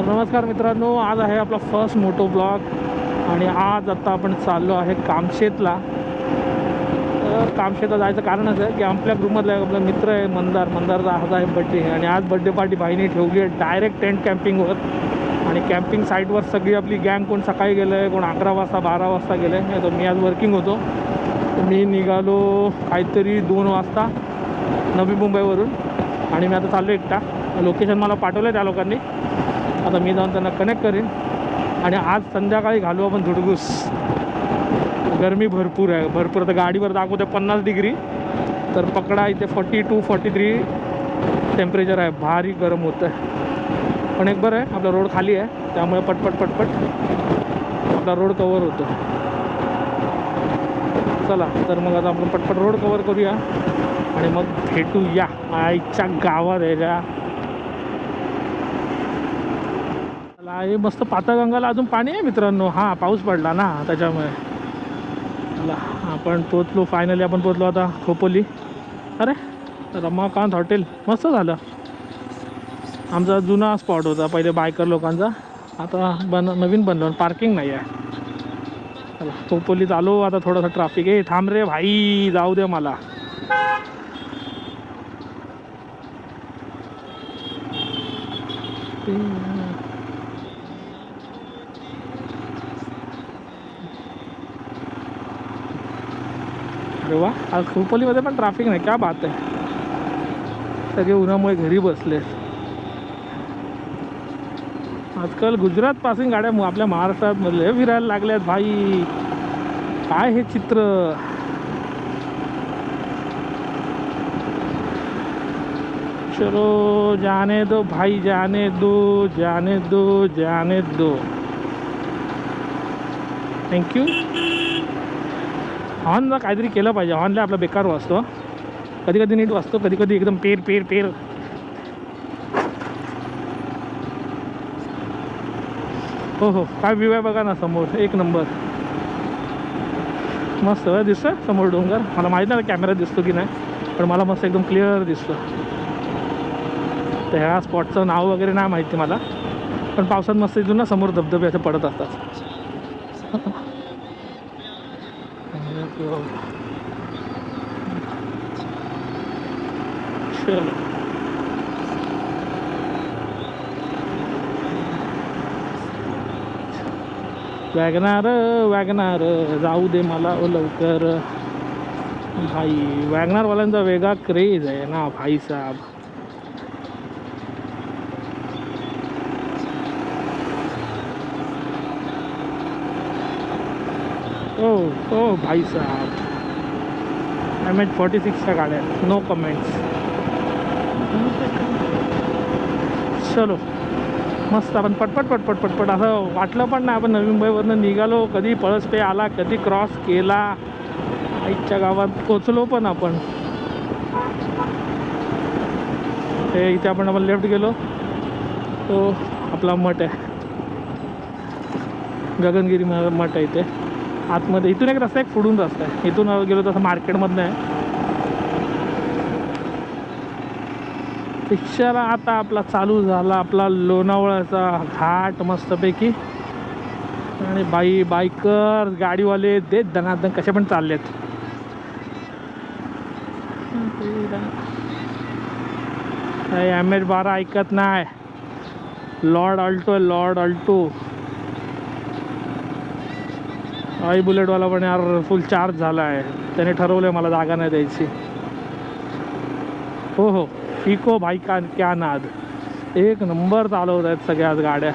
नमस्कार मित्रांनो, आज आहे आपला फर्स्ट मोटो ब्लॉग आणि आज आता आपण चाललो आहे कामशेतला. तर कामशेतला जायचं कारणच आहे की आपल्या ग्रुपमधला आपला मित्र आहे मंदारचा आज आहे बड्डे आणि आज बड्डे पार्टी भाईने ठेवली आहे डायरेक्ट टेंट कॅम्पिंगवर. आणि कॅम्पिंग साईटवर सगळी आपली गँग, कोण सकाळी गेलं आहे, कोण 11 वाजता 12 वाजता गेलं आहे. तर मी आज वर्किंग होतो. मी निघालो काहीतरी 2 वाजता नवी मुंबईवरून आणि मी आता चाललो एकटा. लोकेशन मला पाठवलं आहे त्या लोकांनी. आता मी जाऊन त्यांना कनेक्ट करेन आणि आज संध्याकाळी घालू आपण धुडगूस. गरमी भरपूर आहे, भरपूर. आता गाडीवर दाखवते 50 डिग्री, तर पकडा इथे 42-43 टेम्परेचर आहे. भारी गरम होतं आहे. पण एक बरं आहे, आपला रोड खाली आहे, त्यामुळे पटपट आपला रोड कवर होतो. चला तर मग आता आपण पटपट रोड कवर करूया आणि मग भेटूया आईच्या गावात यायच्या. हे मस्त पाताळगंगाला अजून पाणी आहे मित्रांनो. हां, पाऊस पडला ना त्याच्यामुळे. चला आपण पोचलो, फायनली आपण पोचलो आता खोपोली. अरे रमाकांत हॉटेल मस्त झालं. आमचा जुना स्पॉट होता पहिले बायकर लोकांचा, आता नवीन बनलं, पार्किंग नाही आहे. चला खोपोलीत आलो. आता थोडंसं ट्रॅफिक आहे. थांब रे भाई, जाऊ दे मला. अरे वा, आज खोपोलीमध्ये पण ट्रॅफिक नाही, क्या बात आहे. सगळे उन्हामुळे घरी बसले. आजकाल गुजरातपासून गाड्या आपल्या महाराष्ट्रात मधले फिरायला लागल्यात भाई. काय हे चित्र. चलो जाने दो भाई, जाने दो, जाने दो, जाने दो. थँक्यू. हॉर्नला काहीतरी केलं पाहिजे. हॉर्नला आपला बेकार वाजतो. कधी कधी नीट वाजतो, कधी कधी एकदम पेर पेर पेर. हो हो, काय व्ह्यू आहे बघा ना समोर, एक नंबर. मस्त दिसतं समोर डोंगर. मला माहीत नाही कॅमेऱ्यात दिसतो की नाही, पण मला मस्त एकदम क्लिअर दिसतो. तर ह्या स्पॉटचं नाव वगैरे नाही माहिती मला, पण पावसात मस्त इथून ना समोर धबधबे असे पडत असतात. वॅगनार जाऊ दे मला लवकर भाई. वॅगनारवाल्यांचा वेगळा क्रेज आहे ना भाई साहब. ओ भाई साहब, MH46च्या गाड्या, नो कमेंट्स. चलो मस्त. आपण पटपट असं वाटलं पण नाही. आपण नवी मुंबईवरनं निघालो, कधी पळसपे आला, कधी क्रॉस केला, आईच्या गावात पोचलो. पण आपण हे इथे आपण लेफ्ट गेलो, तो आपला मठ आहे, गगनगिरी मठ आहे इथे आतमध्ये. इथून एक रस्ता, एक फुडून रस्ता आहे. इथून गेलो तसं मार्केटमधनं आहे. रिक्षाला आता आपला चालू झाला आपला लोणावळ्याचा घाट मस्तपैकी. आणि बायकर गाडीवाले देत दनादन कसे पण चाललेत. MH12 ऐकत नाही. Lord Alto. आई बुलेटवाला पण यार फुल चार्ज झाला आहे. त्याने ठरवलं मला जागा नाही द्यायची. हो, इको भाई का क्या नाद. एक नंबर चालवत आहेत सगळ्याच गाड्या.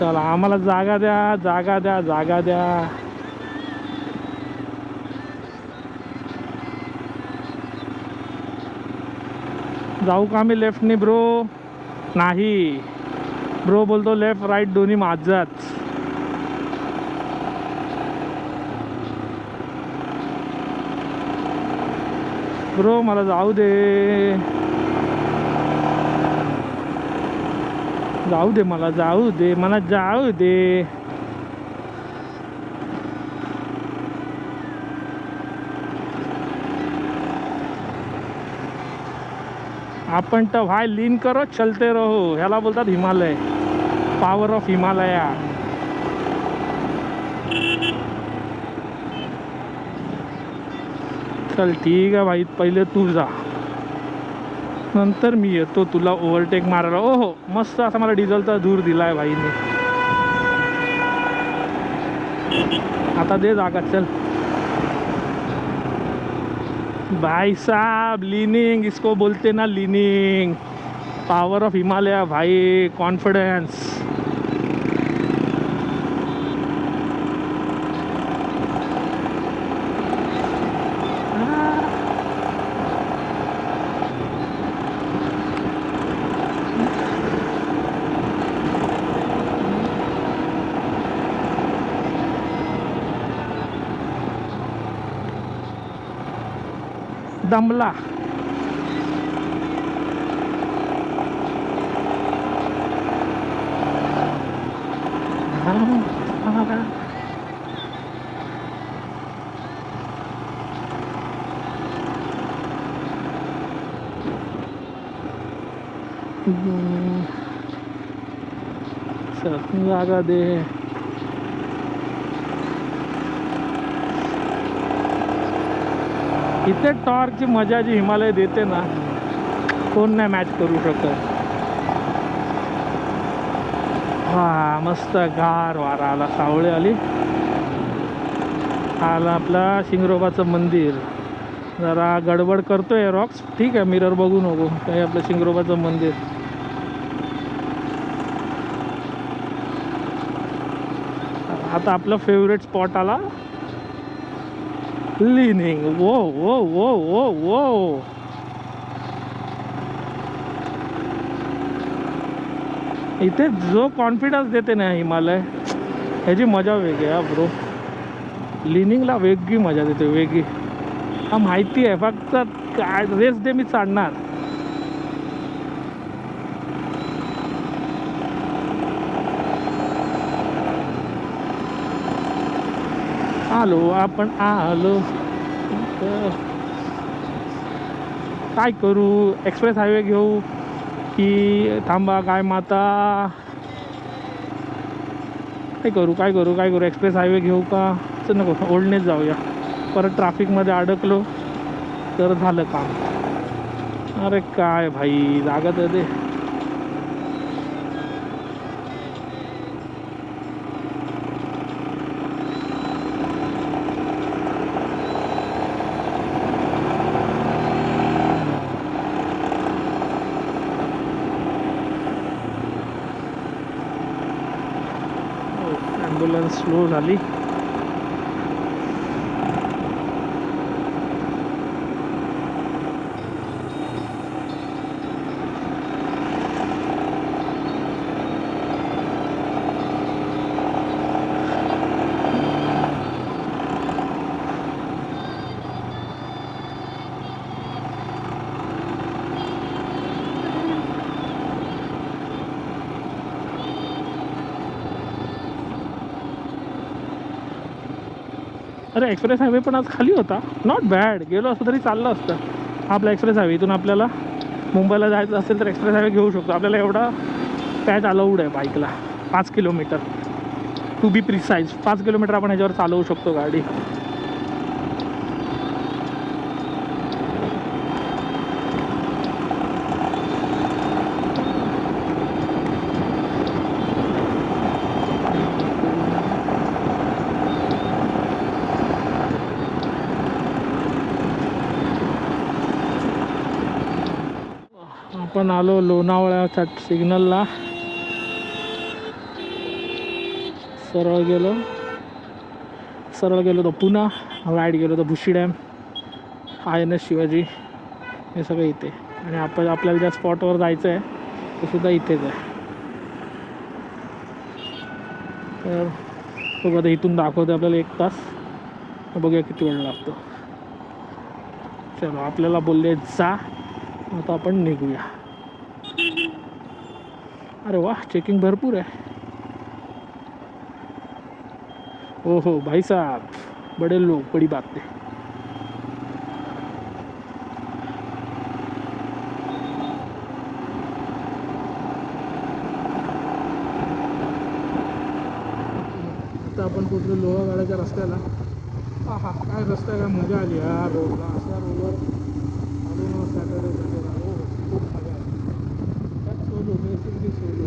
चला आम्हाला जागा द्या. जाऊ का आम्ही लेफ्टनी ब्रो? नाही ब्रो बोलतो लेफ्ट राईट दोन्ही माझाच. ब्रो मला जाऊ दे मला जाऊ दे. आपण तर भाई लीन करो चलते रहो, ह्याला बोलतात हिमालय, पॉवर ऑफ हिमालया. चल ठीक आहे भाई, पहिले तू जा, नंतर मी येतो तुला ओव्हरटेक मारायला. ओ हो, मस्त असा मला डिझेलचा धूर दिलाय भाईने. आता दे जागा, चल भाई साहब. लीनिंग इसको बोलते ना, लीनिंग, पावर ऑफ हिमालय भाई, कॉन्फिडेंस. दमला. जागा दे. इथे टॉर्कची मजा जी हिमालय देते ना, कोण नाही मॅच करू शकत. हा मस्त गार वारा आला, सावळे आली. आला आपला शिंगरोबाचं मंदिर. जरा गडबड करतोय रॉक्स, ठीक आहे, मिरर बघू नको, काही आपलं शिंगरोबाचं मंदिर. आता आपलं फेवरेट स्पॉट आला, लीनिंग. वो वो वो वो वो इथे जो कॉन्फिडन्स देते ना हिमालय, ह्याची मजा वेगळी आहे ब्रो. लिनिंगला वेगळी मजा देते, वेगळी. हा माहिती आहे, फक्त काय रेस दे मी चालणार. आलो आपण आलो. काय करू, एक्सप्रेस हायवे घेऊ की थांबा, काय माता, काय करू काय करू काय करू, एक्सप्रेस हायवे घेऊ का, चल नको, ओल्डनेच जाऊया. परत ट्रॅफिकमध्ये अडकलो तर झालं काम. अरे काय भाई, जागा तर दे. ॲम्ब्युलन्स स्लो झाली. अरे एक्सप्रेस हायवे पण आज खाली होता, नॉट बॅड. गेलो असतो तरी चाललं असतं. आपला एक्सप्रेस हायवे, इथून आपल्याला मुंबईला जायचं असेल तर एक्सप्रेस हायवे घेऊ शकतो. आपल्याला एवढा पॅच अलाउड आहे बाईकला, 5 kilometre to be precise. 5 kilometre आपण ह्याच्यावर चालवू शकतो गाडी. आपण आलो लोणावळ्याच्या सिग्नलला. सरळ गेलो तो पुणा, राईट गेलो तो भुशी डॅम, INS शिवाजी, हे सगळं इथे. आणि आपल्याला ज्या स्पॉटवर जायचं आहे ते सुद्धा इथेच आहे. तर बघू आता, इथून दाखवते आपल्याला 1 तास, बघूया किती वेळ लागतो. चलो, आपल्याला बोलले जा, आता आपण निघूया. अरे वाह, चेकिंग भरपूर आहे. ओहो भाई साहब, बड़े लोग, बड़ी बात है. आपण पोचलो लोहागाड्याच्या रस्त्याला. हा काय रस्ता आहे, काय मजा आली या रोडला. अशा रोडवर आलो सॅटर्डे संडेला. हो खूप मजा आली. त्यात सोलो बेसिकली सोलो.